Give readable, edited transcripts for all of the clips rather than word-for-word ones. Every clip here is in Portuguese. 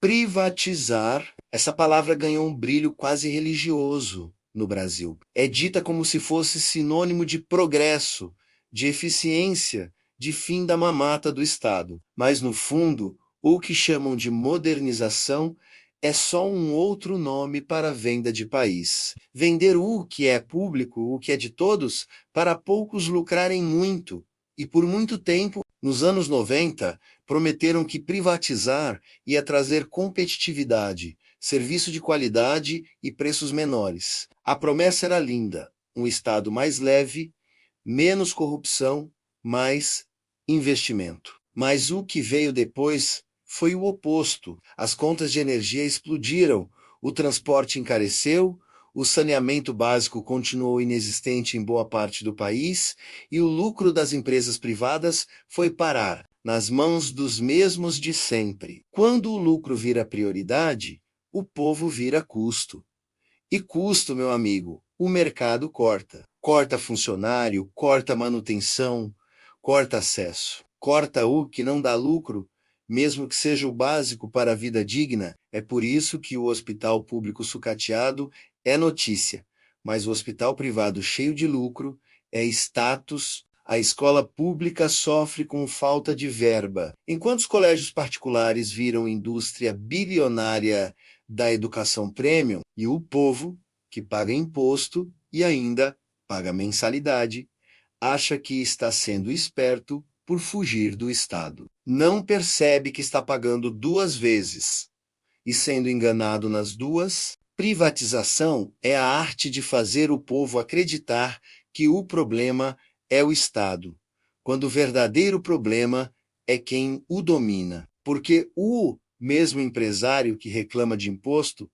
Privatizar, essa palavra ganhou um brilho quase religioso no Brasil. É dita como se fosse sinônimo de progresso, de eficiência, de fim da mamata do Estado. Mas, no fundo, o que chamam de modernização é só um outro nome para a venda de país. Vender o que é público, o que é de todos, para poucos lucrarem muito. E por muito tempo, nos anos 90, prometeram que privatizar ia trazer competitividade, serviço de qualidade e preços menores. A promessa era linda: um Estado mais leve, menos corrupção, mais investimento. Mas o que veio depois foi o oposto. As contas de energia explodiram, o transporte encareceu, o saneamento básico continuou inexistente em boa parte do país e o lucro das empresas privadas foi parar nas mãos dos mesmos de sempre. Quando o lucro vira prioridade, o povo vira custo. E custo, meu amigo, o mercado corta. Corta funcionário, corta manutenção, corta acesso. Corta o que não dá lucro, mesmo que seja o básico para a vida digna. É por isso que o hospital público sucateado é notícia, mas o hospital privado cheio de lucro é status. A escola pública sofre com falta de verba, enquanto os colégios particulares viram indústria bilionária da educação premium e o povo, que paga imposto e ainda paga mensalidade, acha que está sendo esperto por fugir do Estado. Não percebe que está pagando duas vezes e sendo enganado nas duas. Privatização é a arte de fazer o povo acreditar que o problema é o Estado, quando o verdadeiro problema é quem o domina. Porque o mesmo empresário que reclama de imposto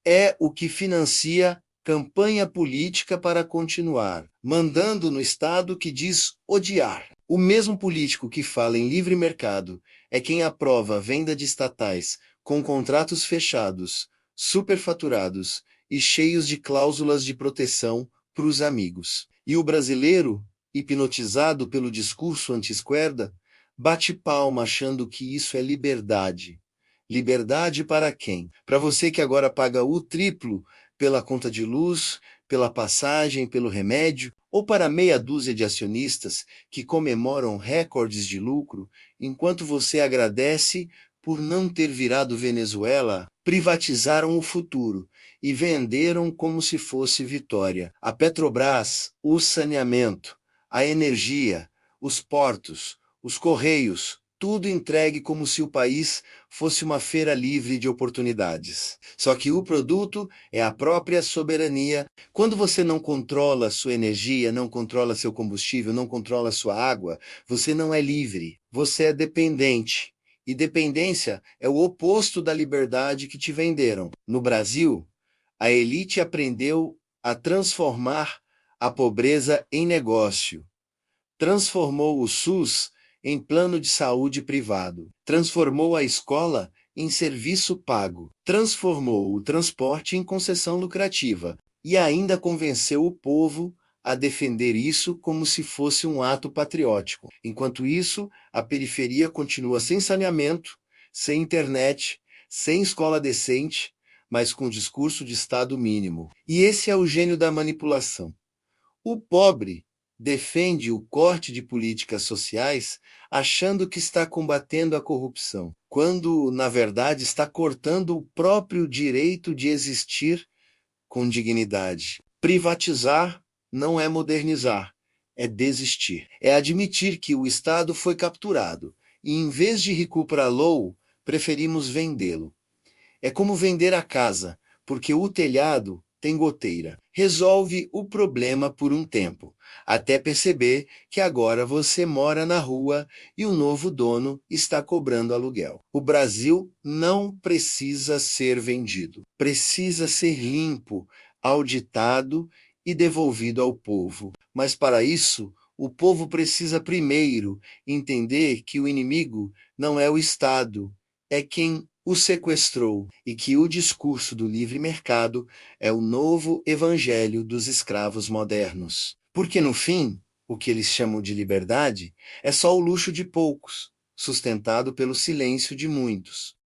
é o que financia campanha política para continuar, mandando no Estado que diz odiar. O mesmo político que fala em livre mercado é quem aprova a venda de estatais com contratos fechados, superfaturados e cheios de cláusulas de proteção para os amigos. E o brasileiro, hipnotizado pelo discurso anti-esquerda, bate palma achando que isso é liberdade. Liberdade para quem? Para você que agora paga o triplo pela conta de luz, pela passagem, pelo remédio, ou para meia dúzia de acionistas que comemoram recordes de lucro, enquanto você agradece por não ter virado Venezuela. Privatizaram o futuro e venderam como se fosse vitória. A Petrobras, o saneamento, a energia, os portos, os correios, tudo entregue como se o país fosse uma feira livre de oportunidades. Só que o produto é a própria soberania. Quando você não controla sua energia, não controla seu combustível, não controla sua água, você não é livre, você é dependente. E dependência é o oposto da liberdade que te venderam. No Brasil, a elite aprendeu a transformar a pobreza em negócio. Transformou o SUS em plano de saúde privado. Transformou a escola em serviço pago. Transformou o transporte em concessão lucrativa. E ainda convenceu o povo a defender isso como se fosse um ato patriótico. Enquanto isso, a periferia continua sem saneamento, sem internet, sem escola decente, mas com discurso de Estado mínimo. E esse é o gênio da manipulação. O pobre defende o corte de políticas sociais achando que está combatendo a corrupção, quando, na verdade, está cortando o próprio direito de existir com dignidade. Privatizar não é modernizar, é desistir. É admitir que o Estado foi capturado e, em vez de recuperá-lo, preferimos vendê-lo. É como vender a casa, porque o telhado tem goteira. Resolve o problema por um tempo, até perceber que agora você mora na rua e o novo dono está cobrando aluguel. O Brasil não precisa ser vendido. Precisa ser limpo, auditado e devolvido ao povo. Mas para isso, o povo precisa primeiro entender que o inimigo não é o Estado, é quem o sequestrou e que o discurso do livre mercado é o novo evangelho dos escravos modernos. Porque, no fim, o que eles chamam de liberdade é só o luxo de poucos, sustentado pelo silêncio de muitos.